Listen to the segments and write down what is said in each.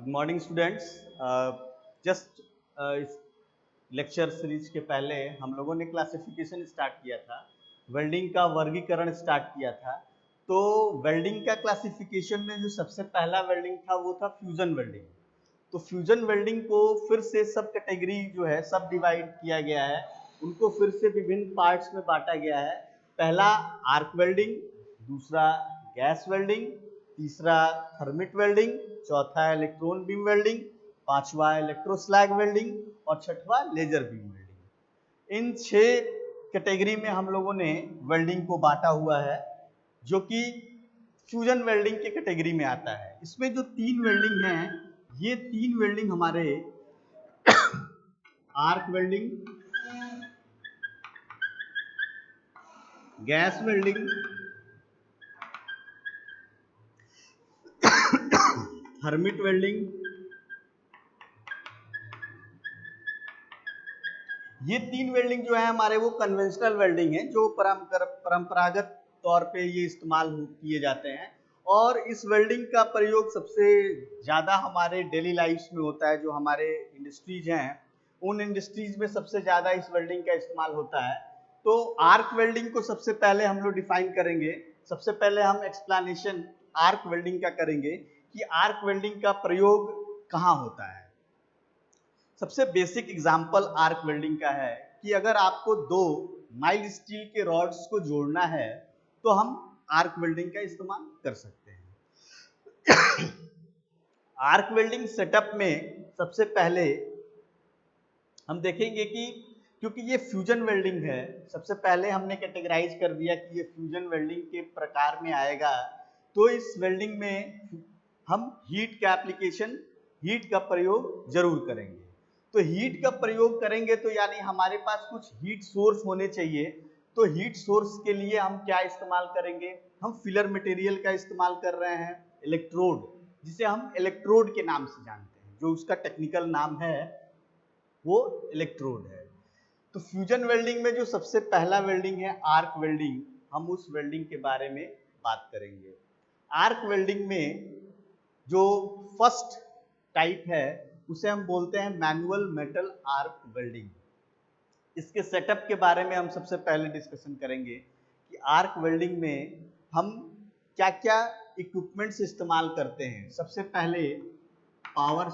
Good morning students. Just इस lecture series के पहले हम लोगों ने क्लासिफिकेशन स्टार्ट किया था, वेल्डिंग का वर्गीकरण स्टार्ट किया था। तो वेल्डिंग का क्लासिफिकेशन में जो सबसे पहला वेल्डिंग था वो था फ्यूजन वेल्डिंग। तो फ्यूजन वेल्डिंग को फिर से सब कैटेगरी जो है सब डिवाइड किया गया है, उनको फिर से विभिन्न पार्ट्स में बांटा गया है। पहला आर्क वेल्डिंग, दूसरा गैस वेल्डिंग, तीसरा थर्मिट वेल्डिंग, चौथा इलेक्ट्रॉन बीम वेल्डिंग, पांचवा इलेक्ट्रोस्लैग वेल्डिंग और छठवा लेजर बीम वेल्डिंग। इन 6 कैटेगरी में हम लोगों ने वेल्डिंग को बांटा हुआ है, जो कि फ्यूजन वेल्डिंग के कैटेगरी में आता है। इसमें जो 3 वेल्डिंग हैं, ये 3 वेल्डिंग हमारे arc welding, gas welding, thermit welding, ये 3 वेल्डिंग जो है हमारे वो कन्वेंशनल वेल्डिंग है, जो परंपरागत तौर पे ये इस्तेमाल किए जाते हैं। और इस वेल्डिंग का प्रयोग सबसे ज़्यादा हमारे डेली लाइफ में होता है। जो हमारे इंडस्ट्रीज हैं, उन इंडस्ट्रीज में सबसे ज़्यादा इस वेल्डिंग का इस्तेमाल होता है। तो आर्क वेल्डिंग को सबसे पहले हम लोग डिफाइन करेंगे। सबसे पहले हम एक्सप्लेनेशन आर्क वेल्डिंग का करेंगे कि आर्क वेल्डिंग का प्रयोग कहाँ होता है। सबसे बेसिक एग्जांपल आर्क वेल्डिंग का है कि अगर आपको 2 माइल्ड स्टील के रॉड्स को जोड़ना है तो हम आर्क वेल्डिंग का इस्तेमाल कर सकते हैं। आर्क वेल्डिंग सेटअप में सबसे पहले हम देखेंगे कि क्योंकि ये फ्यूजन वेल्डिंग है, सबसे पहले हमने कैटेगराइज कर दिया कि ये फ्यूजन वेल्डिंग के प्रकार में आएगा। तो इस वेल्डिंग में हम हीट का एप्लीकेशन, हीट का प्रयोग जरूर करेंगे। तो हीट का प्रयोग करेंगे तो यानी हमारे पास कुछ हीट सोर्स होने चाहिए। तो हीट सोर्स के लिए हम क्या इस्तेमाल करेंगे? हम फिलर मटेरियल का इस्तेमाल कर रहे हैं, इलेक्ट्रोड, जिसे हम इलेक्ट्रोड के नाम से जानते हैं, जो उसका टेक्निकल नाम है वो इलेक्ट्रोड है। तो फ्यूजन वेल्डिंग में जो सबसे पहला वेल्डिंग है आर्क वेल्डिंग, हम उस वेल्डिंग के बारे में बात करेंगे। आर्क वेल्डिंग में जो फर्स्ट टाइप है उसे हम बोलते हैं मैनुअल मेटल आर्क वेल्डिंग। इसके सेटअप के बारे में हम सबसे पहले डिस्कशन करेंगे कि आर्क वेल्डिंग में हम क्या क्या इक्विपमेंट्स इस्तेमाल करते हैं। सबसे पहले पावर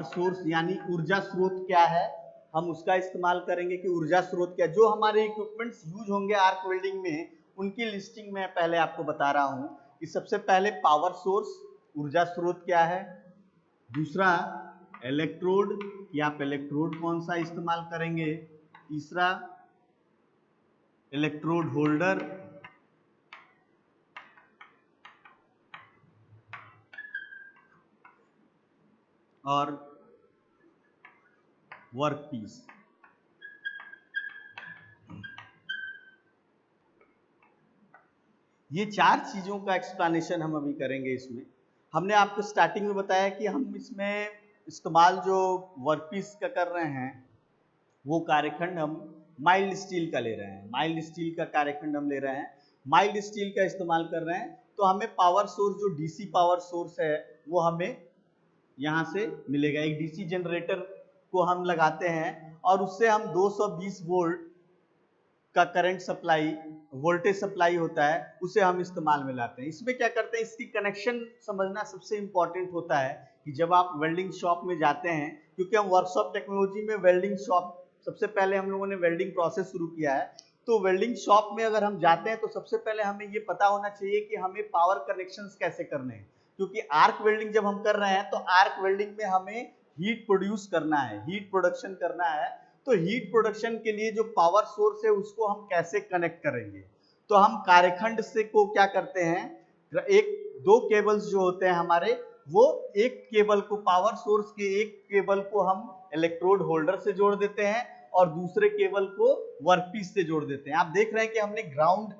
सोर्स यानी ऊर्जा स्रोत क्या है, हम उसका इस्तेमाल करेंगे कि ऊर्जा स्रोत क्या। जो हमारे इक्विपमेंट्स यूज होंगे आर्क वेल्डिंग में, उनकी लिस्टिंग मैं पहले आपको बता रहा हूं कि सबसे पहले पावर सोर्स, ऊर्जा स्रोत क्या है। दूसरा इलेक्ट्रोड, कि आप इलेक्ट्रोड कौन सा इस्तेमाल करेंगे। तीसरा इलेक्ट्रोड होल्डर, और वर्क पीस। ये 4 चीजों का एक्सप्लेनेशन हम अभी करेंगे। इसमें हमने आपको स्टार्टिंग में बताया कि हम इसमें इस्तेमाल जो वर्कपीस का कर रहे हैं वो कार्यखंड हम माइल्ड स्टील का ले रहे हैं। माइल्ड स्टील का कार्यखंड हम ले रहे हैं, माइल्ड स्टील का इस्तेमाल कर रहे हैं। तो हमें पावर सोर्स, जो डीसी पावर सोर्स है, वो हमें यहाँ से मिलेगा। एक डीसी जनरेटर को हम लगाते हैं और उससे हम 220 वोल्ट का करंट सप्लाई, वोल्टेज सप्लाई होता है, उसे हम इस्तेमाल में लाते हैं। इसमें क्या करते हैं, इसकी कनेक्शन समझना सबसे इंपॉर्टेंट होता है कि जब आप वेल्डिंग शॉप में जाते हैं, क्योंकि हम वर्कशॉप टेक्नोलॉजी में वेल्डिंग शॉप, सबसे पहले हम लोगों ने वेल्डिंग प्रोसेस शुरू किया है। तो वेल्डिंग शॉप में अगर हम जाते हैं तो सबसे पहले हमें ये पता होना चाहिए कि हमें पावर कनेक्शंस कैसे करने हैं। क्योंकि आर्क वेल्डिंग जब हम कर रहे हैं तो आर्क वेल्डिंग में हमें हीट प्रोड्यूस करना है, हीट प्रोडक्शन करना है। तो हीट प्रोडक्शन के लिए जो पावर सोर्स है उसको हम कैसे कनेक्ट करेंगे। तो हम कार्यखंड से को क्या करते हैं, एक 2 केबल्स जो होते हैं हमारे, वो एक केबल को, पावर सोर्स के एक केबल को हम इलेक्ट्रोड होल्डर से जोड़ देते हैं और दूसरे केबल को वर्कपीस से जोड़ देते हैं। आप देख रहे हैं कि हमने ग्राउंड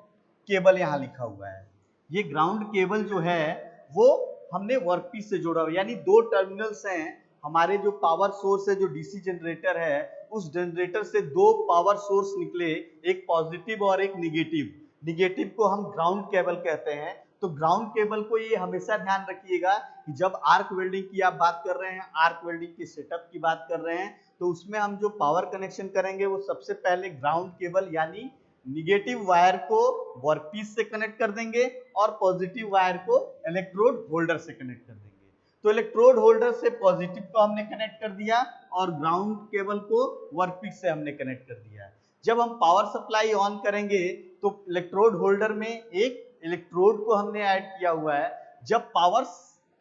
केबल यहाँ लिखा हुआ है। ये ग्राउंड केबल जो है वो हमने वर्कपीस से जोड़ा हुआ, यानी 2 टर्मिनल्स हैं हमारे। जो पावर सोर्स है, जो डीसी जनरेटर है, उस जनरेटर से 2 पावर सोर्स निकले, एक पॉजिटिव और एक निगेटिव। निगेटिव को हम ग्राउंड केबल कहते हैं। तो ग्राउंड केबल को ये हमेशा ध्यान रखिएगा कि जब आर्क वेल्डिंग की आप बात कर रहे हैं, आर्क वेल्डिंग के सेटअप की बात कर रहे हैं, तो उसमें हम जो पावर कनेक्शन करेंगे वो सबसे पहले ग्राउंड केबल यानी निगेटिव वायर को वर्कपीस से कनेक्ट कर देंगे और पॉजिटिव वायर को इलेक्ट्रोड होल्डर से कनेक्ट कर देंगे। तो इलेक्ट्रोड होल्डर से पॉजिटिव को हमने कनेक्ट कर दिया और ग्राउंड केबल को वर्कपीस से हमने कनेक्ट कर दिया। जब हम पावर सप्लाई ऑन करेंगे तो इलेक्ट्रोड होल्डर में एक इलेक्ट्रोड को हमने ऐड किया हुआ है। जब पावर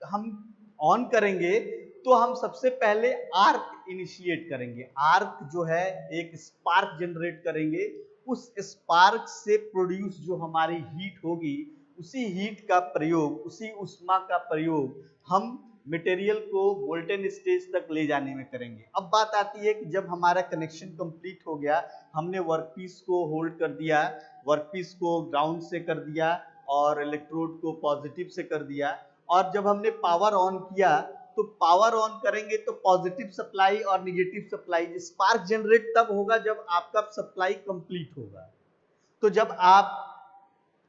हम ऑन करेंगे तो हम सबसे पहले आर्क इनिशिएट करेंगे। आर्क जो है एक स्पार्क जनरेट करेंगे। उस स्पार्क से प्रोड्यूस जो हमारी हीट होगी, उसी हीट का प्रयोग, उसी उष्मा का प्रयोग हम मटेरियल को मोल्टेन स्टेज तक ले जाने में करेंगे। अब बात आती है कि जब हमारा कनेक्शन कंप्लीट हो गया, हमने वर्कपीस को होल्ड कर दिया, वर्कपीस को ग्राउंड से कर दिया और इलेक्ट्रोड को पॉजिटिव से कर दिया, और जब हमने पावर ऑन किया तो पावर ऑन करेंगे तो पॉजिटिव सप्लाई और निगेटिव सप्लाई, स्पार्क जनरेट तब होगा जब आपका सप्लाई कंप्लीट होगा। तो जब आप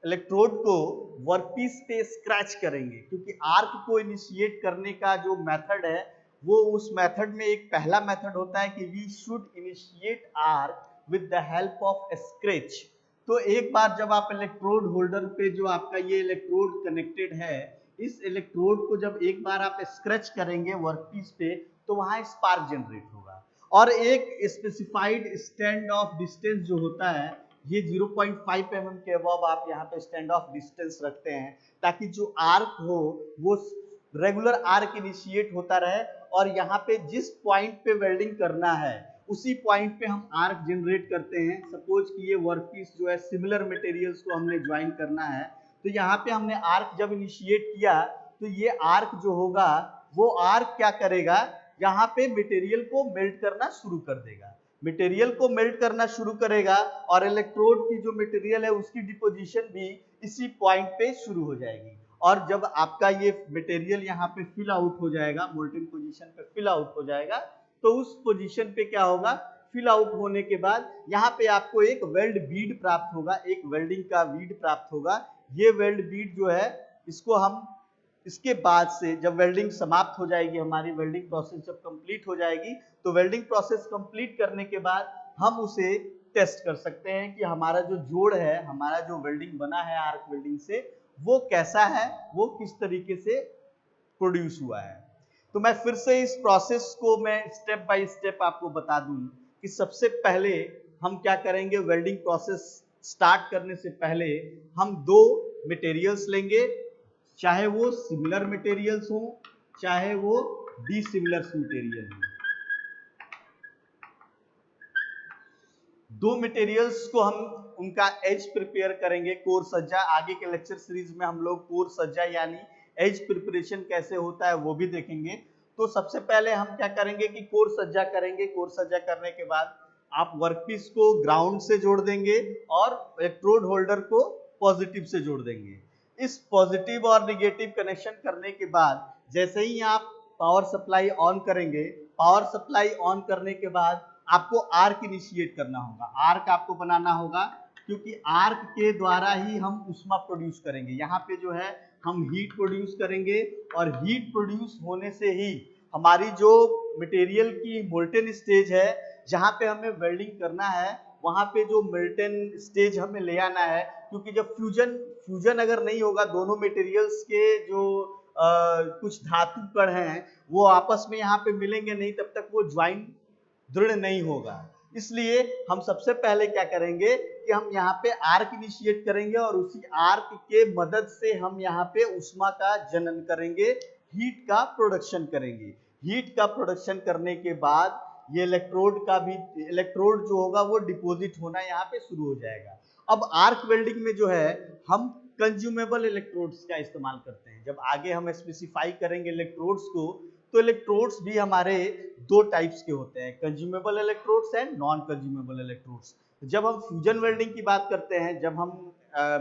इलेक्ट्रोड को वर्कपीस पे स्क्रैच करेंगे, क्योंकि आर्क को इनिशिएट करने का जो मेथड है वो उस मेथड में एक पहला मेथड होता है कि we should initiate arc with the help of scratch. तो एक बार जब आप इलेक्ट्रोड होल्डर पे जो आपका ये इलेक्ट्रोड कनेक्टेड है, इस इलेक्ट्रोड को जब एक बार आप स्क्रैच करेंगे वर्कपीस पे तो वहां स्पार्क जनरेट होगा। और एक स्पेसिफाइड स्टैंड ऑफ डिस्टेंस जो होता है, ये 0.5 mm के अबव आप यहाँ पे स्टैंड ऑफ डिस्टेंस रखते हैं ताकि जो आर्क हो वो रेगुलर आर्क इनिशिएट होता रहे और यहाँ पे जिस पॉइंट पे वेल्डिंग करना है उसी पॉइंट पे हम आर्क जनरेट करते हैं। सपोज कि ये वर्कपीस जो है सिमिलर मटेरियल्स को हमने ज्वाइन करना है, तो यहाँ पे हमने आर्क जब इनिशिएट किया तो ये आर्क जो होगा वो आर्क क्या करेगा, यहाँ पे मटेरियल को मेल्ट करना शुरू कर देगा। मटेरियल को मेल्ट करना शुरू करेगा और इलेक्ट्रोड की जो मटेरियल है उसकी डिपोजिशन भी इसी पॉइंट पे शुरू हो जाएगी। और जब आपका ये मटेरियल यहाँ पे फिल आउट हो जाएगा, मोल्टेन पोजीशन पे फिल आउट हो जाएगा, तो उस पोजीशन पे क्या होगा, फिल आउट होने के बाद यहाँ पे आपको एक वेल्ड बीड प्राप्त होगा, एक वेल्डिंग का बीड प्राप्त होगा। ये वेल्ड बीड जो है इसको हम इसके बाद से जब वेल्डिंग समाप्त हो जाएगी, हमारी वेल्डिंग प्रोसेस जब कंप्लीट हो जाएगी, तो वेल्डिंग प्रोसेस कंप्लीट करने के बाद हम उसे टेस्ट कर सकते हैं कि हमारा जो जोड़ है, हमारा जो वेल्डिंग बना है आर्क वेल्डिंग से, वो कैसा है, वो किस तरीके से प्रोड्यूस हुआ है। तो मैं फिर से इस प्रोसेस को मैं स्टेप बाय स्टेप आपको बता दूं कि सबसे पहले हम क्या करेंगे। वेल्डिंग प्रोसेस स्टार्ट करने से पहले हम दो मटेरियल्स लेंगे, चाहे वो सिमिलर मटेरियल्स हो चाहे वो डिसिमिलर मटेरियल हो। दो मटेरियल्स को हम उनका एज प्रिपेयर करेंगे, कोर सज्जा। आगे के लेक्चर सीरीज में हम लोग कोर सज्जा यानी एज प्रिपरेशन कैसे होता है वो भी देखेंगे। तो सबसे पहले हम क्या करेंगे कि कोर सज्जा करेंगे। कोर सज्जा करने के बाद आप वर्कपीस को ग्राउंड से जोड़ देंगे और इलेक्ट्रोड होल्डर को पॉजिटिव से जोड़ देंगे। इस पॉजिटिव और निगेटिव कनेक्शन करने के बाद जैसे ही आप पावर सप्लाई ऑन करेंगे, पावर सप्लाई ऑन करने के बाद आपको आर्क इनिशिएट करना होगा, आर्क आपको बनाना होगा, क्योंकि आर्क के द्वारा ही हम उष्मा प्रोड्यूस करेंगे। यहाँ पे जो है हम हीट प्रोड्यूस करेंगे और हीट प्रोड्यूस होने से ही हमारी जो मटेरियल की मोल्टेन स्टेज है, जहाँ पे हमें वेल्डिंग करना है, वहाँ पे जो मोल्टेन स्टेज हमें ले आना है। क्योंकि जब फ्यूजन अगर नहीं होगा, दोनों मटेरियल्स के जो कुछ धातु कण हैं वो आपस में यहाँ पे मिलेंगे नहीं, तब तक वो ज्वाइन दृढ़ नहीं होगा। इसलिए हम सबसे पहले क्या करेंगे कि हम यहाँ पे आर्क इनिशिएट करेंगे और उसी आर्क के मदद से हम यहाँ पे उष्मा का जनन करेंगे, हीट का प्रोडक्शन करेंगे। हीट का प्रोडक्शन करने के बाद ये इलेक्ट्रोड जो होगा वो डिपॉजिट होना यहाँ पे शुरू हो जाएगा। अब आर्क वेल्डिंग में जो है हम कंज्यूमेबल इलेक्ट्रोड्स का इस्तेमाल करते हैं। जब आगे हम स्पेसिफाई करेंगे इलेक्ट्रोड्स को, तो इलेक्ट्रोड्स भी हमारे दो टाइप्स के होते हैं, consumable electrodes and non consumable electrodes. जब हम फ्यूजन वेल्डिंग की बात करते हैं, जब हम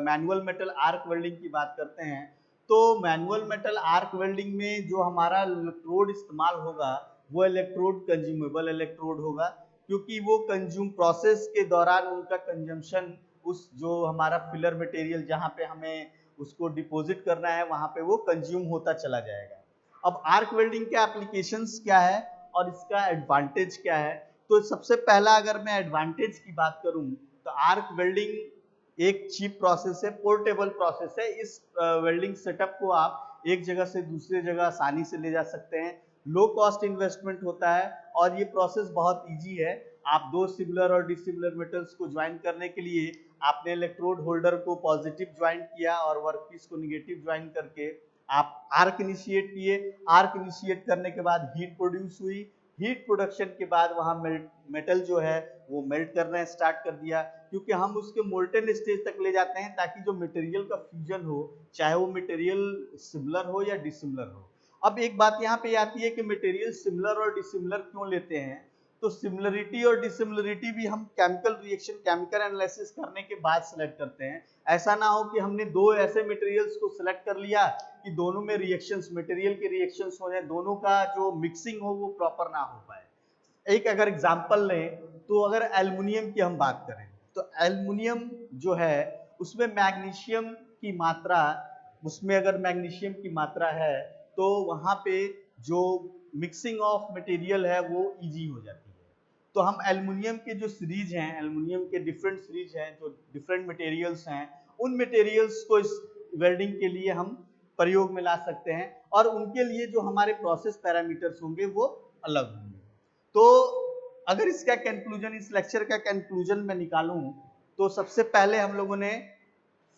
मैनुअल मेटल आर्क वेल्डिंग की बात करते हैं, तो मैनुअल मेटल आर्क वेल्डिंग में जो हमारा इलेक्ट्रोड इस्तेमाल होगा वो इलेक्ट्रोड कंज्यूमेबल इलेक्ट्रोड होगा, क्योंकि वो कंज्यूम प्रोसेस के दौरान उनका कंजम्पशन, उस जो हमारा फिलर मटेरियल जहाँ पे हमें उसको डिपॉजिट करना है, वहां पे वो कंज्यूम होता चला जाएगा। अब आर्क वेल्डिंग के एप्लीकेशंस क्या है और इसका एडवांटेज क्या है? तो सबसे पहला अगर मैं एडवांटेज की बात करूं तो आर्क वेल्डिंग एक चीप प्रोसेस है, पोर्टेबल प्रोसेस है। इस वेल्डिंग सेटअप को आप एक जगह से दूसरी जगह आसानी से ले जा सकते हैं। लो कॉस्ट इन्वेस्टमेंट होता है और ये प्रोसेस बहुत इजी है। आप दो सिमिलर और डिसिमिलर मेटल्स को ज्वाइन करने के लिए आपने इलेक्ट्रोड होल्डर को पॉजिटिव ज्वाइन किया और वर्कपीस को निगेटिव ज्वाइन करके आप आर्क इनिशिएट किए। आर्क इनिशिएट करने के बाद हीट प्रोड्यूस हुई। हीट प्रोडक्शन के बाद वहां मेटल जो है वो मेल्ट करना स्टार्ट कर दिया, क्योंकि हम उसके मोल्टन स्टेज तक ले जाते हैं ताकि जो मटेरियल का फ्यूजन हो, चाहे वो मटेरियल सिमिलर हो या डिसिमिलर हो। अब एक बात यहाँ पे आती है कि मटेरियल सिमिलर और डिसिमिलर क्यों लेते हैं? तो सिमिलरिटी और डिसिमिलरिटी भी हम केमिकल रिएक्शन, केमिकल एनालिसिस करने के बाद सिलेक्ट करते हैं। ऐसा ना हो कि हमने दो ऐसे मटेरियल्स को सिलेक्ट कर लिया कि दोनों में रिएक्शंस, मटेरियल के रिएक्शंस हो जाए, दोनों का जो मिक्सिंग हो वो प्रॉपर ना हो पाए। एक अगर एग्जांपल लें तो अगर एल्युमिनियम की हम बात करें तो एल्युमिनियम जो है उसमें मैग्नीशियम की मात्रा, उसमें अगर मैग्नीशियम की मात्रा है तो वहां पे जो मिक्सिंग ऑफ मटेरियल है वो इजी हो जाती है। तो हम एल्युमिनियम के जो सीरीज हैं, एल्युमिनियम के डिफरेंट सीरीज हैं जो डिफरेंट मटेरियल्स हैं, उन मटेरियल्स को इस वेल्डिंग के लिए हम प्रयोग में ला सकते हैं और उनके लिए जो हमारे प्रोसेस पैरामीटर्स होंगे वो अलग होंगे। तो अगर इसका कंक्लूजन, इस लेक्चर का कंक्लूजन मैं निकालूं तो सबसे पहले हम लोगों ने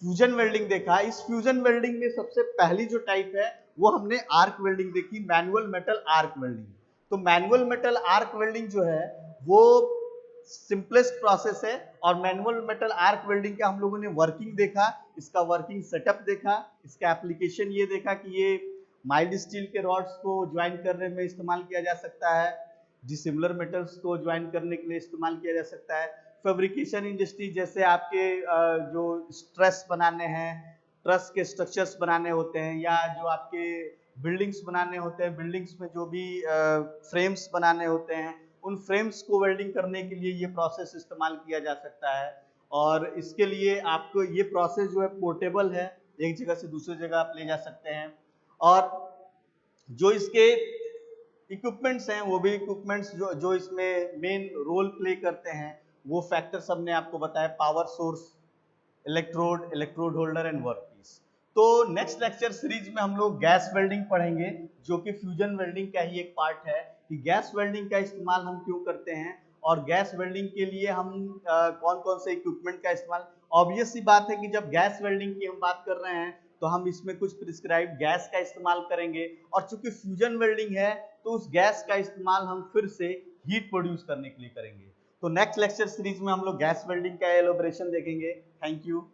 फ्यूजन वेल्डिंग देखा। इस फ्यूजन वेल्डिंग में सबसे पहली जो टाइप है वो हमने आर्क वेल्डिंग देखी, मैनुअल मेटल आर्क वेल्डिंग। तो मैनुअल मेटल आर्क वेल्डिंग जो है वो सिंपलेस्ट प्रोसेस है और मैनुअल मेटल आर्क वेल्डिंग का हम लोगों ने वर्किंग देखा, इसका वर्किंग सेटअप देखा, इसका एप्लीकेशन ये देखा कि ये माइल्ड स्टील के रॉड्स को ज्वाइन करने में इस्तेमाल किया जा सकता है, डिसिमिलर मेटल्स को ज्वाइन करने के लिए इस्तेमाल किया जा सकता है, फैब्रिकेशन इंडस्ट्री जैसे आपके जो स्ट्रेस बनाने हैं, ट्रस के स्ट्रक्चर्स बनाने होते हैं, या जो आपके बिल्डिंग्स बनाने होते हैं, बिल्डिंग्स में जो भी फ्रेम्स बनाने होते हैं, उन फ्रेम्स को वेल्डिंग करने के लिए ये प्रोसेस इस्तेमाल किया जा सकता है। और इसके लिए आपको ये प्रोसेस जो है पोर्टेबल है, एक जगह से दूसरी जगह आप ले जा सकते हैं। और जो इसके इक्विपमेंट्स हैं वो भी इक्विपमेंट्स जो इसमें मेन रोल प्ले करते हैं वो फैक्टर्स हमने आपको बताया, power source, electrode, electrode holder and workpiece. तो नेक्स्ट लेक्चर सीरीज में हम लोग गैस वेल्डिंग पढ़ेंगे जो कि फ्यूजन वेल्डिंग का ही एक पार्ट है कि गैस वेल्डिंग का इस्तेमाल हम क्यों करते हैं और गैस वेल्डिंग के लिए हम कौन कौन से इक्विपमेंट का इस्तेमाल। ऑब्वियस सी बात है कि जब गैस वेल्डिंग की हम बात कर रहे हैं तो हम इसमें कुछ प्रिस्क्राइब्ड गैस का इस्तेमाल करेंगे और चूंकि फ्यूजन वेल्डिंग है तो उस गैस का इस्तेमाल हम फिर से हीट प्रोड्यूस करने के लिए करेंगे। तो नेक्स्ट लेक्चर सीरीज में हम लोग गैस वेल्डिंग का एलोबरेशन देखेंगे। Thank you.